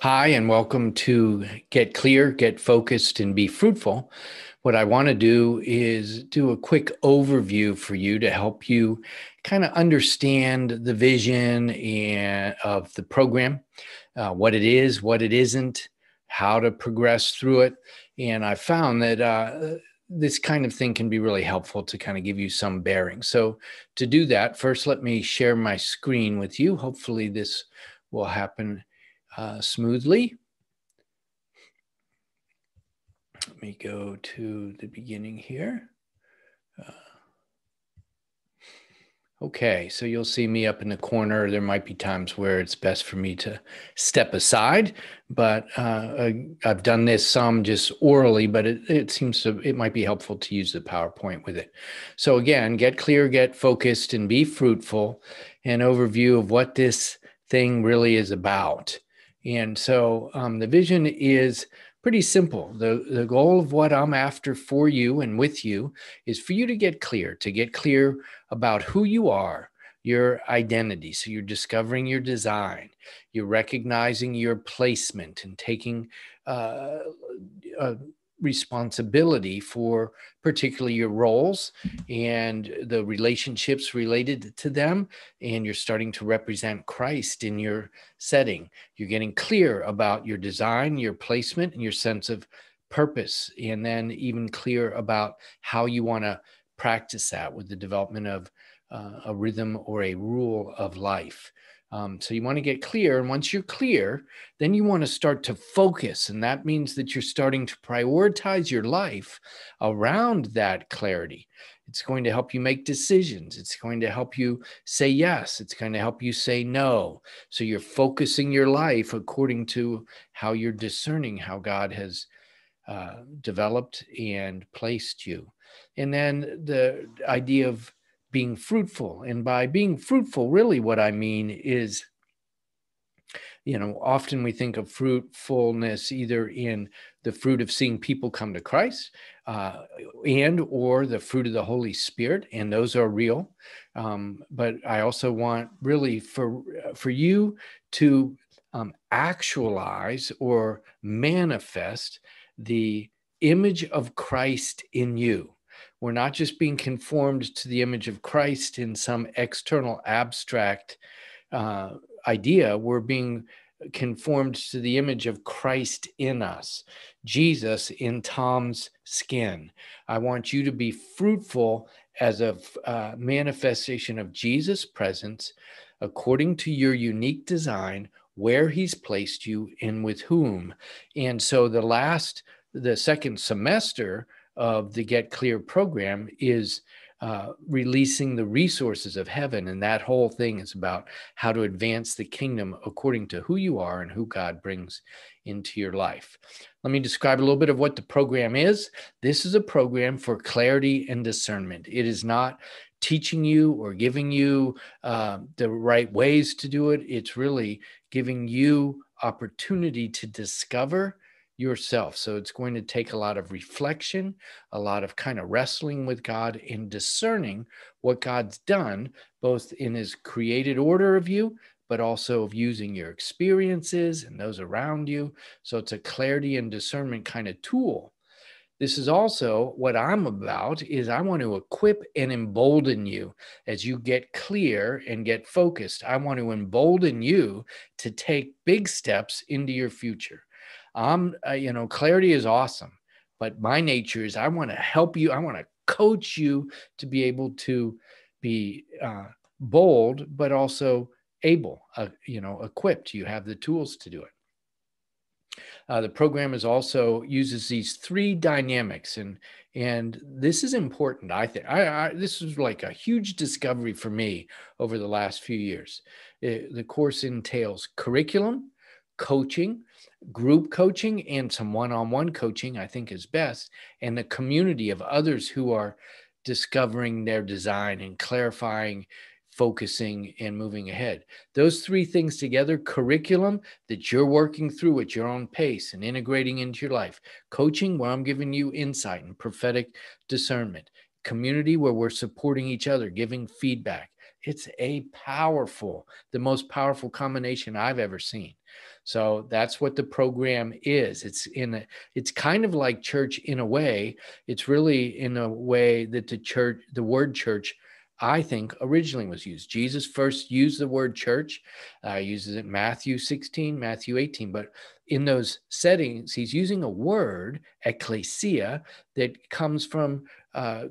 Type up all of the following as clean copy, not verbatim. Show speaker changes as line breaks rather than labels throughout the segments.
Hi, and welcome to Get Clear, Get Focused, and Be Fruitful. What I want to do is do a quick overview for you to help you kind of understand the vision of the program, what it is, what it isn't, how to progress through it. And I found that this kind of thing can be really helpful to kind of give you some bearing. So to do that, first, let me share my screen with you. Hopefully this will happen smoothly. Let me go to the beginning here. Okay, so you'll see me up in the corner. There might be times where it's best for me to step aside, but I've done this some just orally, but it might be helpful to use the PowerPoint with it. So again, get clear, get focused, and be fruitful. An overview of what this thing really is about. And so the vision is pretty simple. The goal of what I'm after for you and with you is for you to get clear about who you are, your identity. So you're discovering your design, you're recognizing your placement and taking responsibility for particularly your roles and the relationships related to them. And you're starting to represent Christ in your setting. You're getting clear about your design, your placement, and your sense of purpose. And then even clear about how you want to practice that with the development of a rhythm or a rule of life. So you want to get clear. And once you're clear, then you want to start to focus. And that means that you're starting to prioritize your life around that clarity. It's going to help you make decisions. It's going to help you say yes. It's going to help you say no. So you're focusing your life according to how you're discerning how God has developed and placed you. And then the idea of being fruitful. And by being fruitful, really what I mean is, often we think of fruitfulness either in the fruit of seeing people come to Christ or the fruit of the Holy Spirit, and those are real. But I also want really for you to actualize or manifest the image of Christ in you. We're not just being conformed to the image of Christ in some external abstract idea. We're being conformed to the image of Christ in us, Jesus in Tom's skin. I want you to be fruitful as a manifestation of Jesus' presence according to your unique design, where he's placed you and with whom. And so the second semester of the Get Clear program is releasing the resources of heaven. And that whole thing is about how to advance the kingdom according to who you are and who God brings into your life. Let me describe a little bit of what the program is. This is a program for clarity and discernment. It is not teaching you or giving you the right ways to do it. It's really giving you opportunity to discover yourself. So it's going to take a lot of reflection, a lot of kind of wrestling with God and discerning what God's done, both in his created order of you, but also of using your experiences and those around you. So it's a clarity and discernment kind of tool. This is also what I'm about is I want to equip and embolden you as you get clear and get focused. I want to embolden you to take big steps into your future. Clarity is awesome, but my nature is I want to help you. I want to coach you to be able to be bold, but also able, equipped. You have the tools to do it. The program also uses these three dynamics, and this is important. I think this was like a huge discovery for me over the last few years. The course entails curriculum, coaching, group coaching, and some one-on-one coaching, I think is best, and the community of others who are discovering their design and clarifying, focusing, and moving ahead. Those three things together, curriculum that you're working through at your own pace and integrating into your life, coaching where I'm giving you insight and prophetic discernment, community where we're supporting each other, giving feedback. It's the most powerful combination I've ever seen. So that's what the program is. It's kind of like church in a way. It's really in a way that the word church, I think, originally was used. Jesus first used the word church, uses it Matthew 16, Matthew 18, but in those settings, he's using a word, ecclesia, that comes from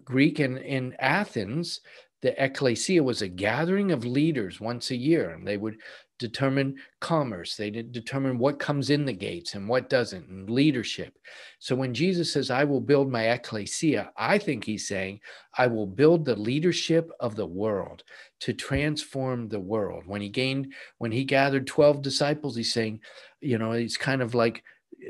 Greek. And in Athens, the ecclesia was a gathering of leaders once a year, and they would determine commerce. They did determine what comes in the gates and what doesn't, and leadership. So when Jesus says, I will build my ecclesia, I think he's saying, I will build the leadership of the world to transform the world. When he gathered 12 disciples, he's saying, it's kind of like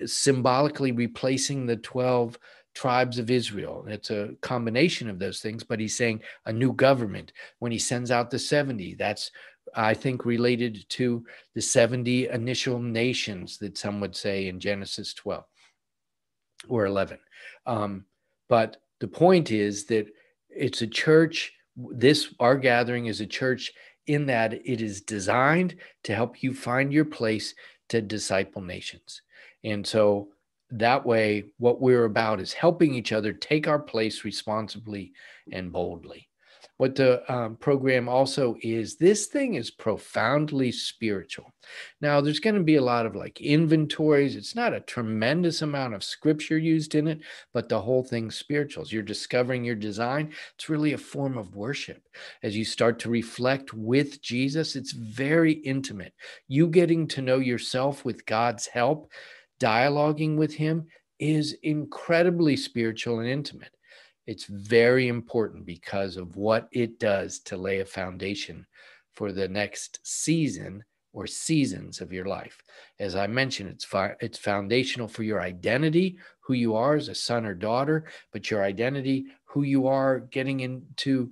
symbolically replacing the 12 tribes of Israel. It's a combination of those things, but he's saying a new government. When he sends out the 70, that's, I think, related to the 70 initial nations that some would say in Genesis 12 or 11. But the point is that it's a church. Our gathering is a church in that it is designed to help you find your place to disciple nations. And so that way, what we're about is helping each other take our place responsibly and boldly. What the program also is, this thing is profoundly spiritual. Now, there's going to be a lot of like inventories. It's not a tremendous amount of scripture used in it, but the whole thing's spiritual. As you're discovering your design, it's really a form of worship. As you start to reflect with Jesus, it's very intimate. You getting to know yourself with God's help, dialoguing with him, is incredibly spiritual and intimate. It's very important because of what it does to lay a foundation for the next season or seasons of your life. As I mentioned, it's foundational for your identity, who you are as a son or daughter, but your identity, who you are getting into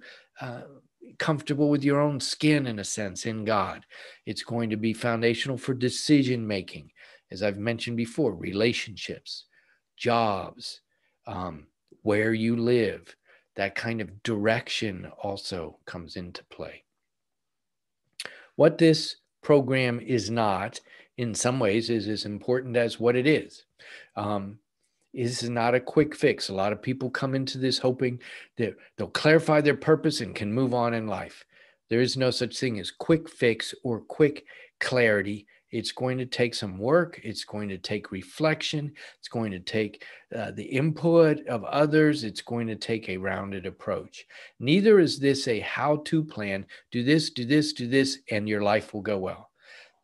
comfortable with your own skin, in a sense, in God. It's going to be foundational for decision making, as I've mentioned before, relationships, jobs, where you live. That kind of direction also comes into play. What this program is not, in some ways, is as important as what it is. This is not a quick fix. A lot of people come into this hoping that they'll clarify their purpose and can move on in life. There is no such thing as quick fix or quick clarity. It's going to take some work. It's going to take reflection. It's going to take the input of others. It's going to take a rounded approach. Neither is this a how-to plan. Do this, do this, do this, and your life will go well.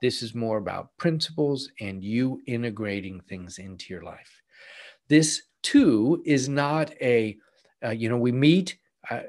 This is more about principles and you integrating things into your life. This, too, is not we meet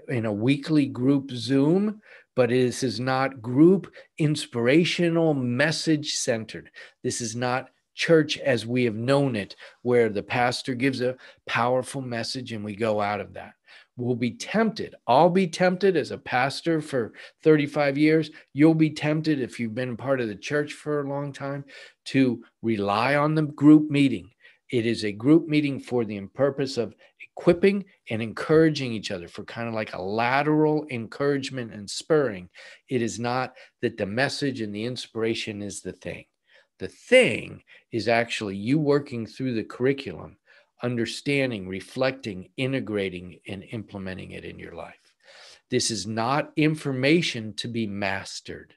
in a weekly group Zoom, but this is not group inspirational message centered. This is not church as we have known it, where the pastor gives a powerful message and we go out of that. We'll be tempted. I'll be tempted as a pastor for 35 years. You'll be tempted if you've been part of the church for a long time to rely on the group meeting. It is a group meeting for the purpose of equipping and encouraging each other, for kind of like a lateral encouragement and spurring. It is not that the message and the inspiration is the thing. The thing is actually you working through the curriculum, understanding, reflecting, integrating, and implementing it in your life. This is not information to be mastered.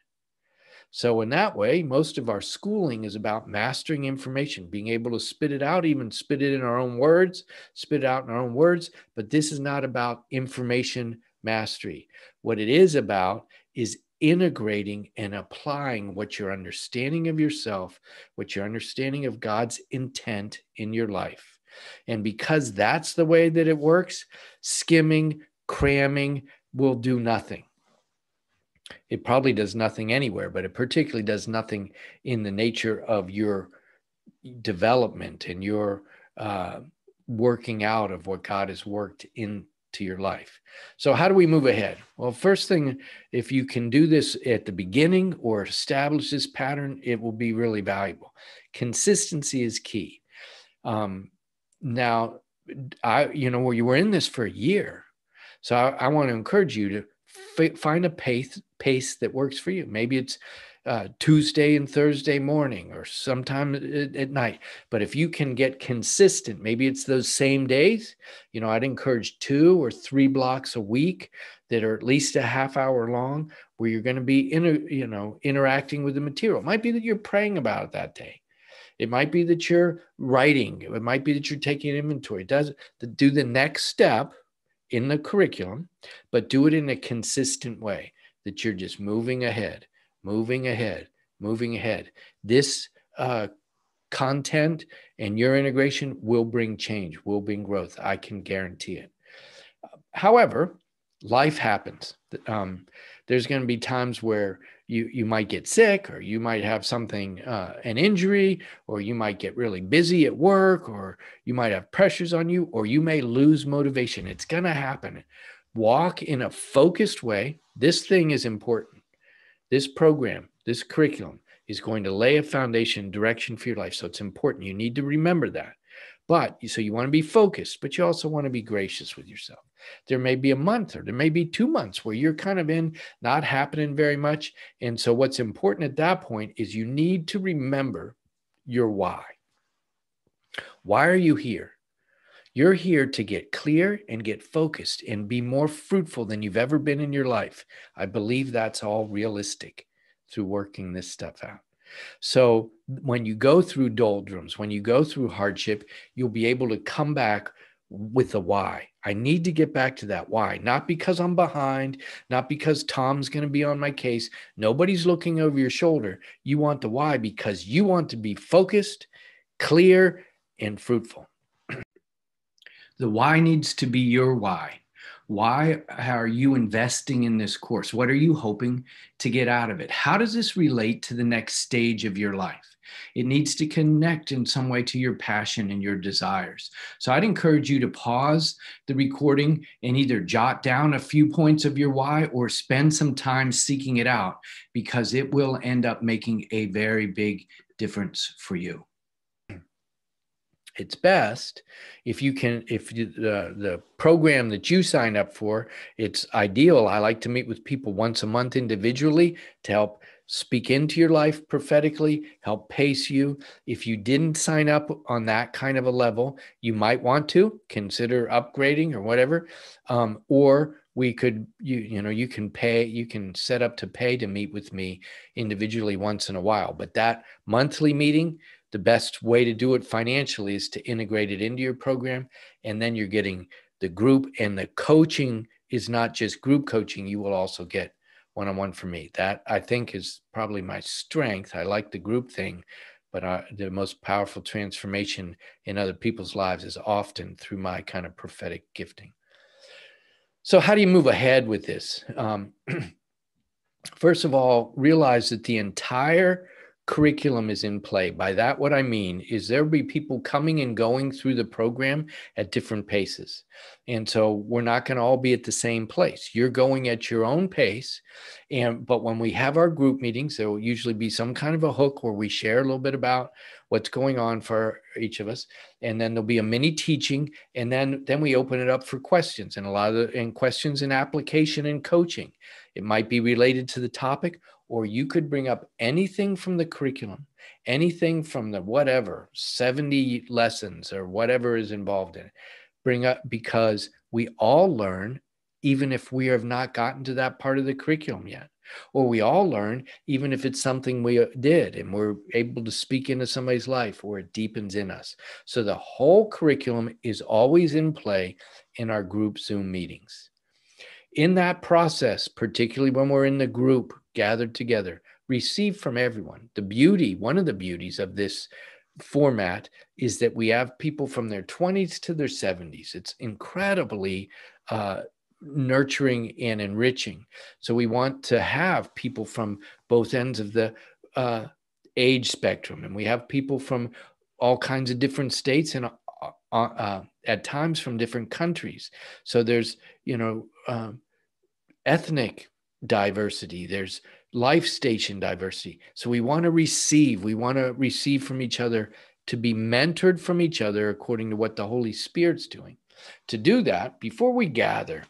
So in that way, most of our schooling is about mastering information, being able to spit it out, even spit it in our own words, spit it out in our own words. But this is not about information mastery. What it is about is integrating and applying what your understanding of yourself, what your understanding of God's intent in your life. And because that's the way that it works, skimming, cramming will do nothing. It probably does nothing anywhere, but it particularly does nothing in the nature of your development and your working out of what God has worked into your life. So how do we move ahead? Well, first thing, if you can do this at the beginning or establish this pattern, it will be really valuable. Consistency is key. Now, you were in this for a year. So I want to encourage you to find a pace that works for you. Maybe it's Tuesday and Thursday morning, or sometime at night. But if you can get consistent, maybe it's those same days. I'd encourage 2 or 3 blocks a week that are at least a half hour long, where you're going to be interacting with the material. It might be that you're praying about it that day. It might be that you're writing. It might be that you're taking inventory. Do the next step in the curriculum, but do it in a consistent way, that you're just moving ahead. This content and your integration will bring change, will bring growth. I can guarantee it. However, life happens. There's going to be times where you might get sick, or you might have something, an injury, or you might get really busy at work, or you might have pressures on you, or you may lose motivation. It's going to happen. Walk in a focused way. This thing is important. This program, this curriculum is going to lay a foundation, direction for your life. So it's important. You need to remember that. So you want to be focused, but you also want to be gracious with yourself. There may be a month, or there may be 2 months where you're kind of not happening very much. And so what's important at that point is you need to remember your why. Why are you here? You're here to get clear and get focused and be more fruitful than you've ever been in your life. I believe that's all realistic through working this stuff out. So when you go through doldrums, when you go through hardship, you'll be able to come back with a why. I need to get back to that why, not because I'm behind, not because Tom's going to be on my case. Nobody's looking over your shoulder. You want the why because you want to be focused, clear, and fruitful. The why needs to be your why. Why are you investing in this course? What are you hoping to get out of it? How does this relate to the next stage of your life? It needs to connect in some way to your passion and your desires. So I'd encourage you to pause the recording and either jot down a few points of your why, or spend some time seeking it out, because it will end up making a very big difference for you. It's best if the program that you sign up for, it's ideal. I like to meet with people once a month individually to help speak into your life prophetically, help pace you. If you didn't sign up on that kind of a level, you might want to consider upgrading or whatever. Or we could, you can set up to pay to meet with me individually once in a while. But that monthly meeting, the best way to do it financially is to integrate it into your program. And then you're getting the group, and the coaching is not just group coaching. You will also get one-on-one from me. That, I think, is probably my strength. I like the group thing, but the most powerful transformation in other people's lives is often through my kind of prophetic gifting. So how do you move ahead with this? First of all, realize that the entire curriculum is in play. By that, what I mean is there'll be people coming and going through the program at different paces. And so we're not going to all be at the same place. You're going at your own pace. But when we have our group meetings, there will usually be some kind of a hook where we share a little bit about what's going on for each of us. And then there'll be a mini teaching. And then we open it up for questions, and questions and application and coaching. It might be related to the topic, or you could bring up anything from the curriculum, anything from the 70 lessons or whatever is involved in it. Bring up, because we all learn, even if we have not gotten to that part of the curriculum yet. Or we all learn, even if it's something we did and we're able to speak into somebody's life, or it deepens in us. So the whole curriculum is always in play in our group Zoom meetings. In that process, particularly when we're in the group gathered together, receive from everyone. One of the beauties of this format is that we have people from their 20s to their 70s. It's incredibly nurturing and enriching. So we want to have people from both ends of the age spectrum, and we have people from all kinds of different states and at times from different countries. So there's, ethnic diversity, there's life station diversity. So we want to receive from each other, to be mentored from each other according to what the Holy Spirit's doing. To do that, before we gather,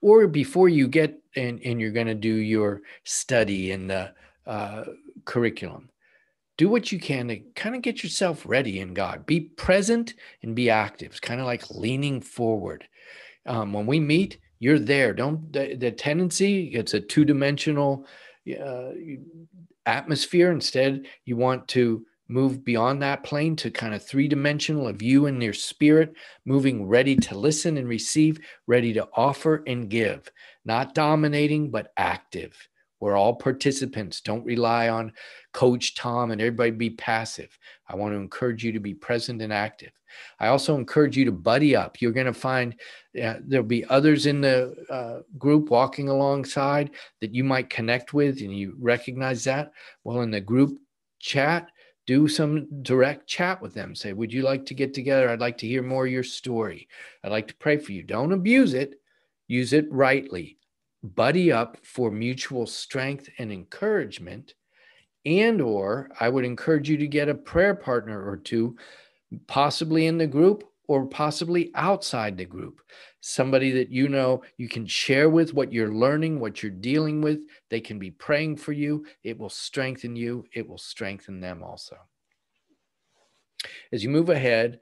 Or before you get and you're going to do your study in the curriculum, do what you can to kind of get yourself ready in God. Be present and be active. It's kind of like leaning forward. When we meet, you're there. Don't the tendency, it's a two-dimensional uh, atmosphere. Instead, you want to move beyond that plane to kind of three-dimensional of you and your spirit, moving ready to listen and receive, ready to offer and give, not dominating, but active. We're all participants. Don't rely on Coach Tom and everybody be passive. I want to encourage you to be present and active. I also encourage you to buddy up. You're going to find there'll be others in the group walking alongside that you might connect with, and you recognize that. Well, in the group chat, do some direct chat with them. Say, would you like to get together? I'd like to hear more of your story. I'd like to pray for you. Don't abuse it. Use it rightly. Buddy up for mutual strength and encouragement. And or I would encourage you to get a prayer partner or two, possibly in the group or possibly outside the group. Somebody that you know you can share with what you're learning, what you're dealing with. They can be praying for you. It will strengthen you. It will strengthen them also. As you move ahead,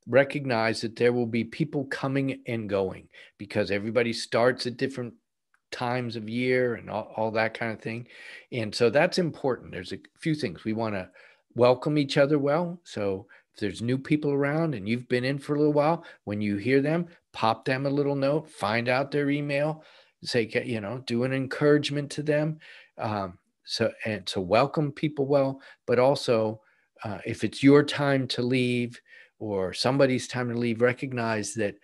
recognize that there will be people coming and going because everybody starts at different times of year and all that kind of thing. And so that's important. There's a few things. We want to welcome each other well. So if there's new people around and you've been in for a little while, when you hear them, pop them a little note, find out their email, say, do an encouragement to them. So welcome people well, but also if it's your time to leave or somebody's time to leave, recognize that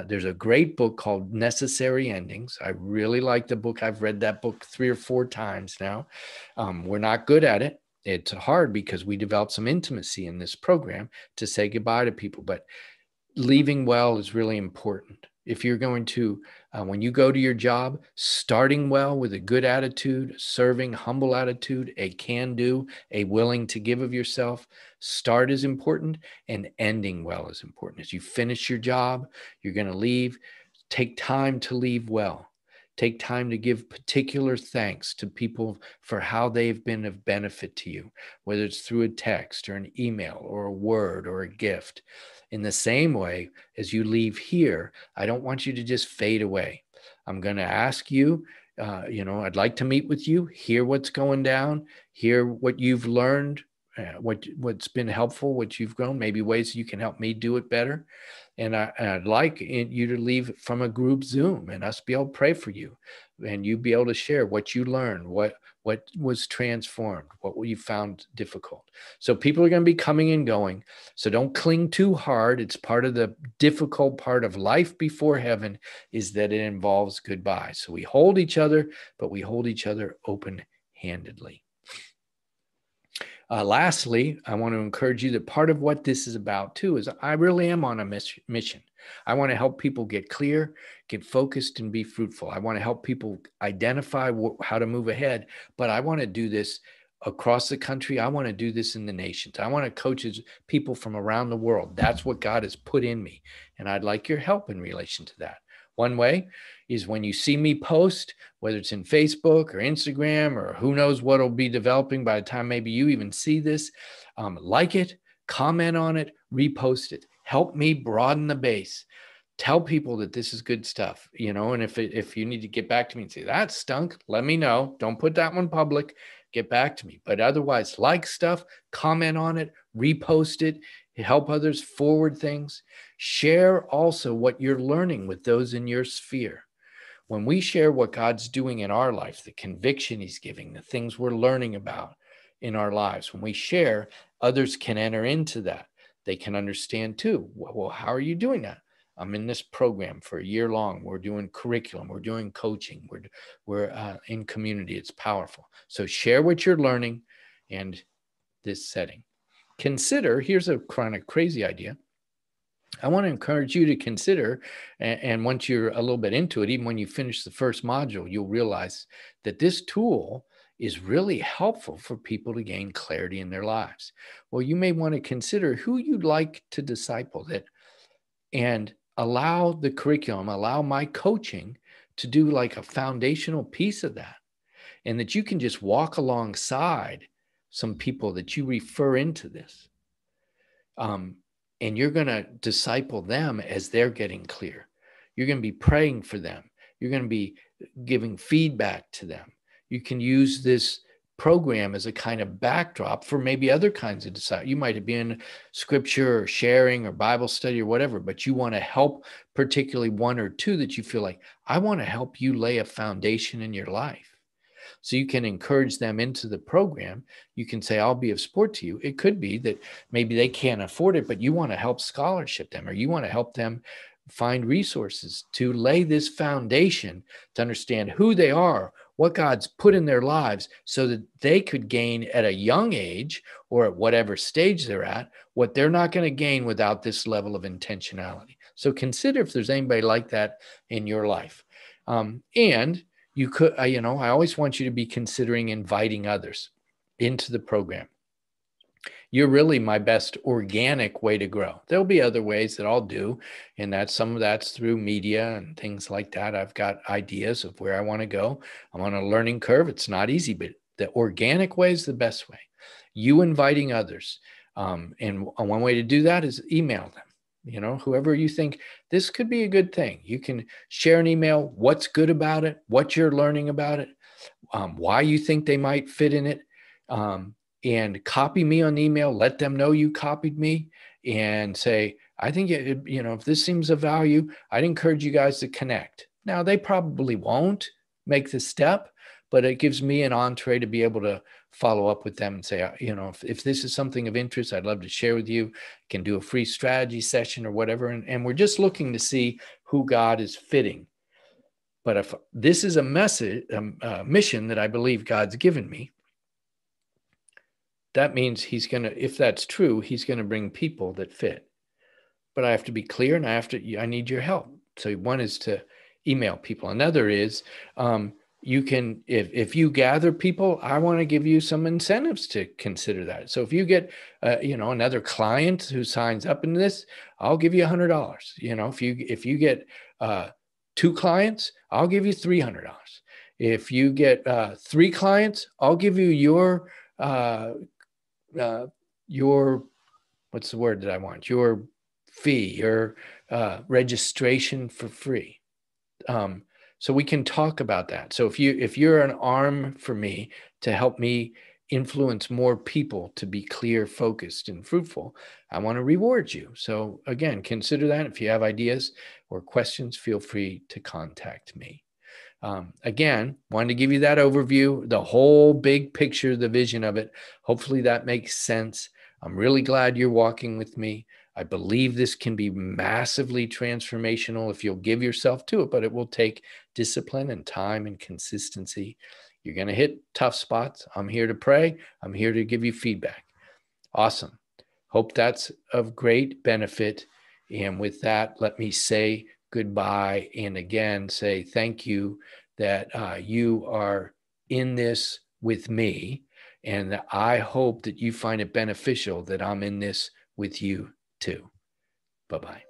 there's a great book called Necessary Endings. I really like the book. I've read that book 3 or 4 times now. We're not good at it. It's hard because we developed some intimacy in this program to say goodbye to people, but leaving well is really important. If you're going to, when you go to your job, starting well with a good attitude, serving, humble attitude, a can-do, a willing to give of yourself, start is important and ending well is important. As you finish your job, you're going to leave, take time to leave well. Take time to give particular thanks to people for how they've been of benefit to you, whether it's through a text or an email or a word or a gift. In the same way, as you leave here, I don't want you to just fade away. I'm going to ask you, I'd like to meet with you, hear what's going down, hear what you've learned, what's been helpful, what you've grown, maybe ways you can help me do it better. And I'd like you to leave from a group Zoom and us be able to pray for you and you be able to share what you learned, what was transformed, what you found difficult. So people are going to be coming and going. So don't cling too hard. It's part of the difficult part of life before heaven is that it involves goodbye. So we hold each other, but we hold each other open-handedly. Lastly, I want to encourage you that part of what this is about too is I really am on a mission. I want to help people get clear, get focused, and be fruitful. I want to help people identify how to move ahead, but I want to do this across the country. I want to do this in the nations. I want to coach people from around the world. That's what God has put in me, and I'd like your help in relation to that. One way is when you see me post, whether it's in Facebook or Instagram or who knows what will be developing by the time maybe you even see this, like it, comment on it, repost it. Help me broaden the base. Tell people that this is good stuff, and if you need to get back to me and say, that stunk, let me know. Don't put that one public. Get back to me. But otherwise, like stuff, comment on it, repost it, help others forward things. Share also what you're learning with those in your sphere. When we share what God's doing in our life, the conviction he's giving, the things we're learning about in our lives, when we share, others can enter into that. They can understand too. Well, how are you doing that? I'm in this program for a year long. We're doing curriculum. We're doing coaching. We're in community. It's powerful. So share what you're learning and this setting. Consider, here's a kind of crazy idea. I want to encourage you to consider, and once you're a little bit into it, even when you finish the first module, you'll realize that this tool is really helpful for people to gain clarity in their lives. Well, you may want to consider who you'd like to disciple that and allow the curriculum, allow my coaching to do like a foundational piece of that. And that you can just walk alongside some people that you refer into this. And you're going to disciple them as they're getting clear. You're going to be praying for them. You're going to be giving feedback to them. You can use this program as a kind of backdrop for maybe other kinds of disciple. You might be in scripture or sharing or Bible study or whatever, but you want to help particularly one or two that you feel like, I want to help you lay a foundation in your life. So you can encourage them into the program. You can say, I'll be of support to you. It could be that maybe they can't afford it, but you want to help scholarship them, or you want to help them find resources to lay this foundation to understand who they are, what God's put in their lives, so that they could gain at a young age or at whatever stage they're at, what they're not going to gain without this level of intentionality. So consider if there's anybody like that in your life. And you could, I always want you to be considering inviting others into the program. You're really my best organic way to grow. There'll be other ways that I'll do, and some of that's through media and things like that. I've got ideas of where I want to go. I'm on a learning curve. It's not easy, but the organic way is the best way. You inviting others. And one way to do that is email them. Whoever you think this could be a good thing, you can share an email, what's good about it, what you're learning about it, why you think they might fit in it, and copy me on the email, let them know you copied me, and say, I think, if this seems of value, I'd encourage you guys to connect. Now, they probably won't make the step, but it gives me an entree to be able to follow up with them and say, if this is something of interest, I'd love to share with you. Can do a free strategy session or whatever. And we're just looking to see who God is fitting. But if this is a message, a mission that I believe God's given me, that means if that's true, he's going to bring people that fit. But I have to be clear, and I need your help. So one is to email people. Another is, you can, if you gather people, I want to give you some incentives to consider that. So if you get, another client who signs up in this, I'll give you $100. If you get 2 clients, I'll give you $300. If you get 3 clients, I'll give you your what's the word that I want? Your fee, your registration for free. So we can talk about that. So if you're an arm for me to help me influence more people to be clear, focused, and fruitful, I want to reward you. So again, consider that. If you have ideas or questions, feel free to contact me. Again, wanted to give you that overview, the whole big picture, the vision of it. Hopefully that makes sense. I'm really glad you're walking with me. I believe this can be massively transformational if you'll give yourself to it, but it will take discipline and time and consistency. You're going to hit tough spots. I'm here to pray. I'm here to give you feedback. Awesome. Hope that's of great benefit. And with that, let me say goodbye. And again, say thank you that you are in this with me. And I hope that you find it beneficial that I'm in this with you too. Bye-bye.